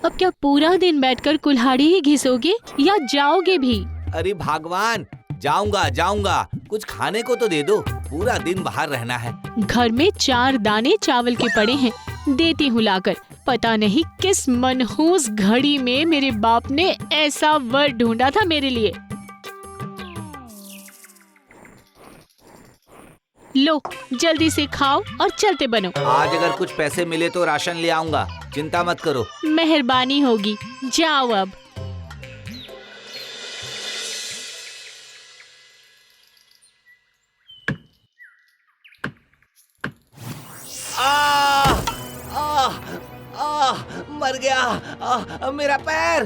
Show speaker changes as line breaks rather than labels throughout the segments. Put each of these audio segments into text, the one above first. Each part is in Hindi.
अब क्या पूरा दिन बैठकर कुल्हाड़ी ही घिसोगे या जाओगे भी?
अरे भगवान, जाऊंगा जाऊंगा, कुछ खाने को तो दे दो, पूरा दिन बाहर रहना है।
घर में 4 दाने चावल के पड़े हैं, देती हूँ लाकर। पता नहीं किस मनहूस घड़ी में मेरे बाप ने ऐसा वर ढूंढा था मेरे लिए। लो जल्दी से खाओ और चलते बनो।
आज अगर कुछ पैसे मिले तो राशन ले आऊंगा, चिंता मत करो।
मेहरबानी होगी, जाओ अब।
मर गया। मेरा पैर।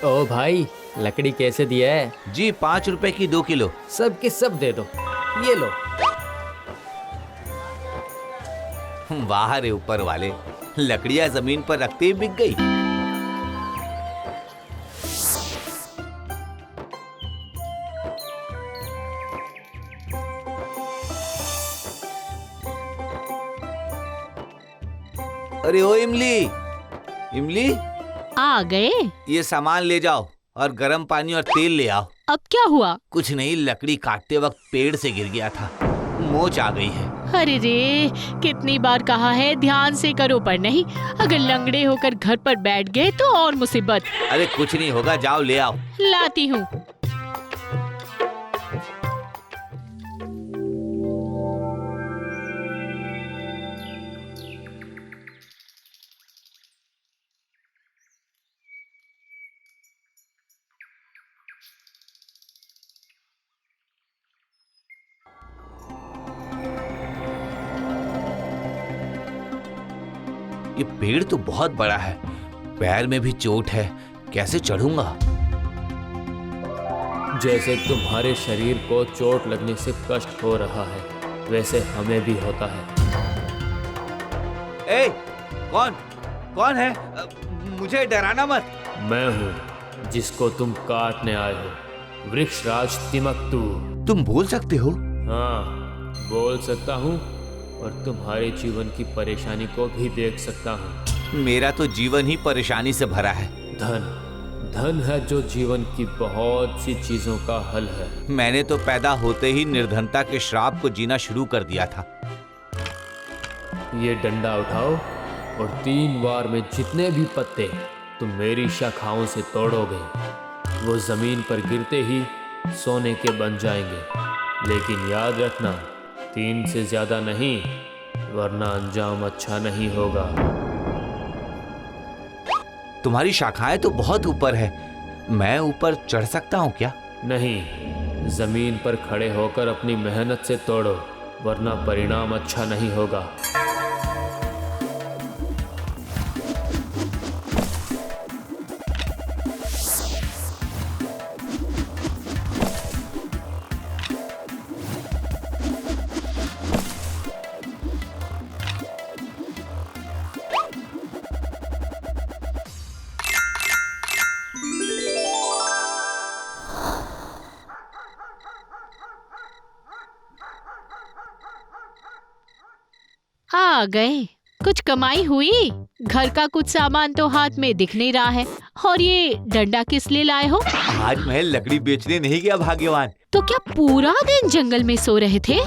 ओ भाई, लकड़ी कैसे दिया है?
जी 5 रुपए की 2 किलो।
सब के सब दे दो, ये लो।
वाह रे ऊपर वाले, लकड़ियां जमीन पर रखते ही बिक गई। अरे ओ इमली, इमली
आ गए?
ये सामान ले जाओ और गर्म पानी और तेल ले आओ।
अब क्या हुआ?
कुछ नहीं, लकड़ी काटते वक्त पेड़ से गिर गया था, मोच आ गई है।
अरे रे, कितनी बार कहा है ध्यान से करो, पर नहीं। अगर लंगड़े होकर घर पर बैठ गए तो और मुसीबत।
अरे कुछ नहीं होगा, जाओ ले आओ।
लाती हूँ।
ये पेड़ तो बहुत बड़ा है, पैर में भी चोट है, कैसे चढ़ूंगा?
जैसे तुम्हारे शरीर को चोट लगने से कष्ट हो रहा है, वैसे हमें भी होता है।
ए, कौन है? मुझे डराना मत।
मैं हूँ जिसको तुम काटने आए हो, वृक्षराज तिमक्तू।
तुम बोल सकते हो?
हाँ, बोल सकता हूँ और तुम्हारे जीवन की परेशानी को भी देख सकता हूँ।
मेरा तो जीवन ही परेशानी से भरा है।
धन है जो जीवन की बहुत सी चीजों का हल है।
मैंने तो पैदा होते ही निर्धनता के श्राप को जीना शुरू कर दिया था।
ये डंडा उठाओ और 3 बार में जितने भी पत्ते तुम मेरी शाखाओं से तोड़ोगे, वो जमीन पर गिरते ही सोने के बन जाएंगे। लेकिन याद रखना, 3 से ज्यादा नहीं, वरना अंजाम अच्छा नहीं होगा।
तुम्हारी शाखाएं तो बहुत ऊपर है, मैं ऊपर चढ़ सकता हूँ क्या?
नहीं, जमीन पर खड़े होकर अपनी मेहनत से तोड़ो, वरना परिणाम अच्छा नहीं होगा।
आ गए। कुछ कमाई हुई? घर का कुछ सामान तो हाथ में दिख नहीं रहा है। और ये डंडा किस लिए लाए हो?
आज मैं लकड़ी बेचने नहीं गया भाग्यवान।
तो क्या पूरा दिन जंगल में सो रहे थे?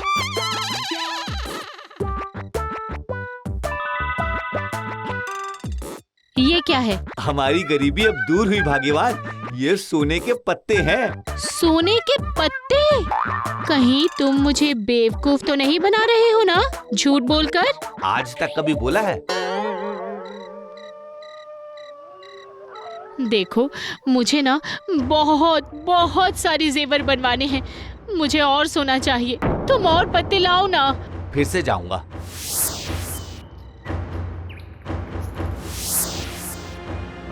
ये क्या है?
हमारी गरीबी अब दूर हुई भाग्यवान, ये सोने के पत्ते हैं।
सोने के पत्ते? कहीं तुम मुझे बेवकूफ तो नहीं बना रहे हो ना, झूठ बोलकर?
आज तक कभी बोला है?
देखो, मुझे ना बहुत बहुत सारी जेवर बनवाने हैं। मुझे और सोना चाहिए, तुम और पत्ते लाओ ना।
फिर से जाऊंगा।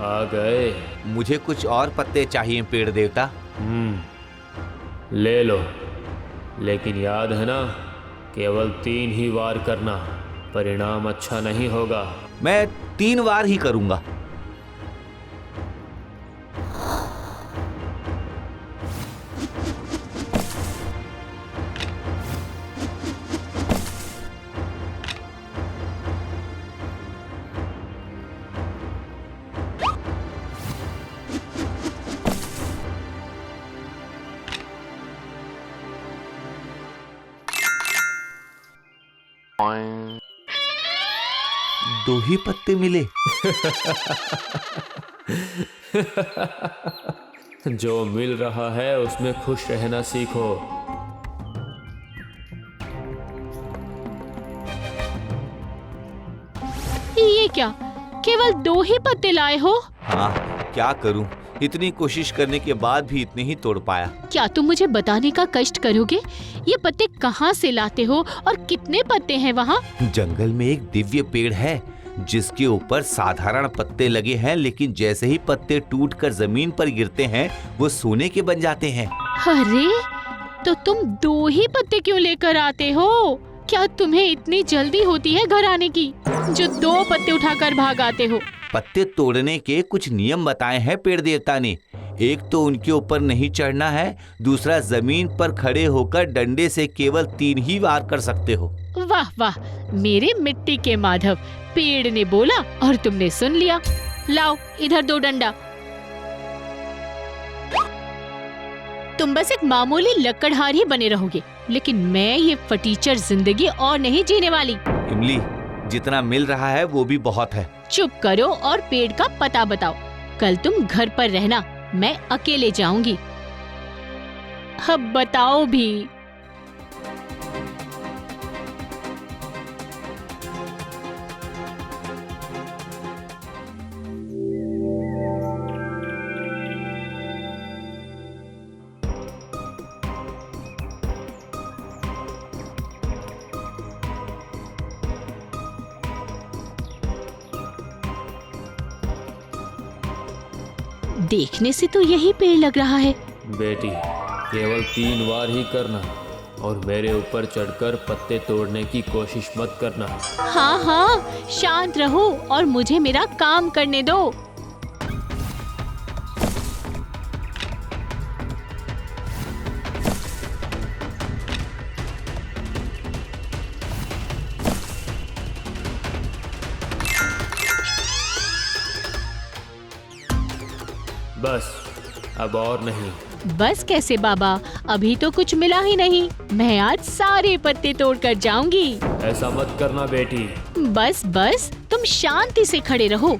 आ गए।
मुझे कुछ और पत्ते चाहिए पेड़ देवता।
ले लो, लेकिन याद है ना, केवल 3 ही वार करना। परिणाम अच्छा नहीं होगा।
मैं 3 बार ही करूंगा। दो ही पत्ते मिले।
जो मिल रहा है उसमें खुश रहना सीखो।
ये क्या, केवल 2 ही पत्ते लाए हो?
हाँ, क्या करूं, इतनी कोशिश करने के बाद भी इतने ही तोड़ पाया।
क्या तुम मुझे बताने का कष्ट करोगे? ये पत्ते कहाँ से लाते हो और कितने पत्ते हैं वहाँ?
जंगल में एक दिव्य पेड़ है जिसके ऊपर साधारण पत्ते लगे हैं, लेकिन जैसे ही पत्ते टूटकर जमीन पर गिरते हैं वो सोने के बन जाते हैं।
अरे, तो तुम 2 ही पत्ते क्यों लेकर आते हो? क्या तुम्हें इतनी जल्दी होती है घर आने की, जो 2 पत्ते उठाकर भाग आते हो?
पत्ते तोड़ने के कुछ नियम बताए हैं पेड़ देवता ने। एक तो उनके ऊपर नहीं चढ़ना है, दूसरा जमीन पर खड़े होकर डंडे से केवल 3 ही वार कर सकते हो।
वाह वाह, मेरे मिट्टी के माधव, पेड़ ने बोला और तुमने सुन लिया। लाओ इधर 2 डंडा। तुम बस एक मामूली लकड़हार ही बने रहोगे, लेकिन मैं ये फटीचर जिंदगी और नहीं जीने वाली।
इमली, जितना मिल रहा है वो भी बहुत है।
चुप करो और पेड़ का पता बताओ। कल तुम घर पर रहना, मैं अकेले जाऊंगी। अब बताओ भी। देखने से तो यही पेड़ लग रहा है।
बेटी, केवल 3 बार ही करना और मेरे ऊपर चढ़कर पत्ते तोड़ने की कोशिश मत करना।
हाँ हाँ, शांत रहो और मुझे मेरा काम करने दो।
बस, अब और नहीं।
बस कैसे बाबा, अभी तो कुछ मिला ही नहीं। मैं आज सारे पत्ते तोड़कर जाऊंगी।
ऐसा मत करना बेटी।
बस बस, तुम शांति से खड़े रहो।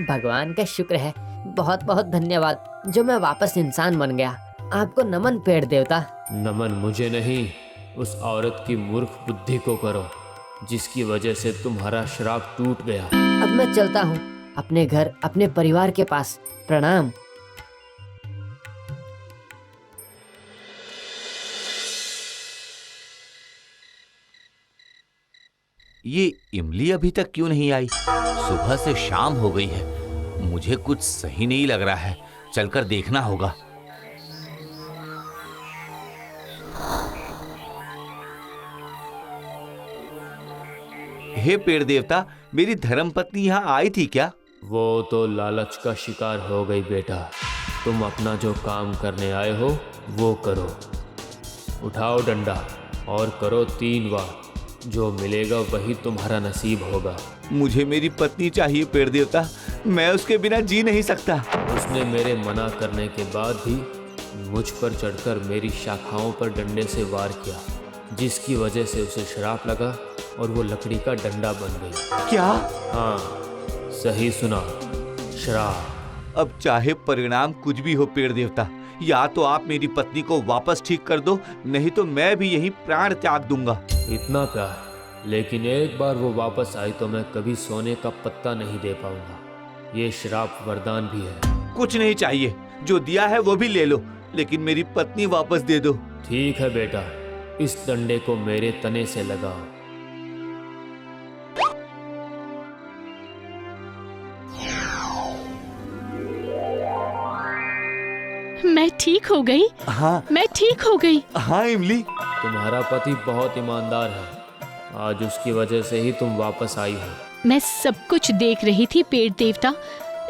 भगवान का शुक्र है, बहुत बहुत धन्यवाद जो मैं वापस इंसान बन गया। आपको नमन पेड़ देवता।
नमन मुझे नहीं, उस औरत की मूर्ख बुद्धि को करो जिसकी वजह से तुम्हारा श्राप टूट गया।
अब मैं चलता हूँ अपने घर, अपने परिवार के पास। प्रणाम।
ये इमली अभी तक क्यों नहीं आई? सुबह से शाम हो गई है, मुझे कुछ सही नहीं लग रहा है। चलकर देखना होगा। हे पेड़ देवता, मेरी धर्मपत्नी यहाँ आई थी क्या?
वो तो लालच का शिकार हो गई बेटा। तुम अपना जो काम करने आए हो वो करो। उठाओ डंडा और करो 3 बार। जो मिलेगा वही तुम्हारा नसीब होगा।
मुझे मेरी पत्नी चाहिए पेड़ देवता, मैं उसके बिना जी नहीं सकता।
उसने मेरे मना करने के बाद भी मुझ पर चढ़कर मेरी शाखाओं पर डंडे से वार किया, जिसकी वजह से उसे श्राप लगा और वो लकड़ी का डंडा बन गई।
क्या?
हाँ, सही सुना, श्राप।
अब चाहे परिणाम कुछ भी हो पेड़ देवता, या तो आप मेरी पत्नी को वापस ठीक कर दो, नहीं तो मैं भी यहीं प्राण त्याग दूंगा।
इतना प्यार, लेकिन एक बार वो वापस आई तो मैं कभी सोने का पत्ता नहीं दे पाऊंगा। ये श्राप वरदान भी है।
कुछ नहीं चाहिए, जो दिया है वो भी ले लो, लेकिन मेरी पत्नी वापस दे दो।
ठीक है बेटा, इस डंडे को मेरे तने से लगाओ।
मैं ठीक हो गई।
हाँ
मैं ठीक हो गई।
हाँ इमली,
तुम्हारा पति बहुत ईमानदार है, आज उसकी वजह से ही तुम वापस आई हो।
मैं सब कुछ देख रही थी पेड़ देवता,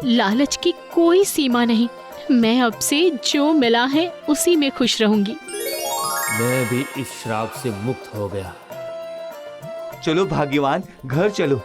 लालच की कोई सीमा नहीं। मैं अब से जो मिला है उसी में खुश रहूंगी।
मैं भी इस श्राप से मुक्त हो गया।
चलो भाग्यवान घर चलो।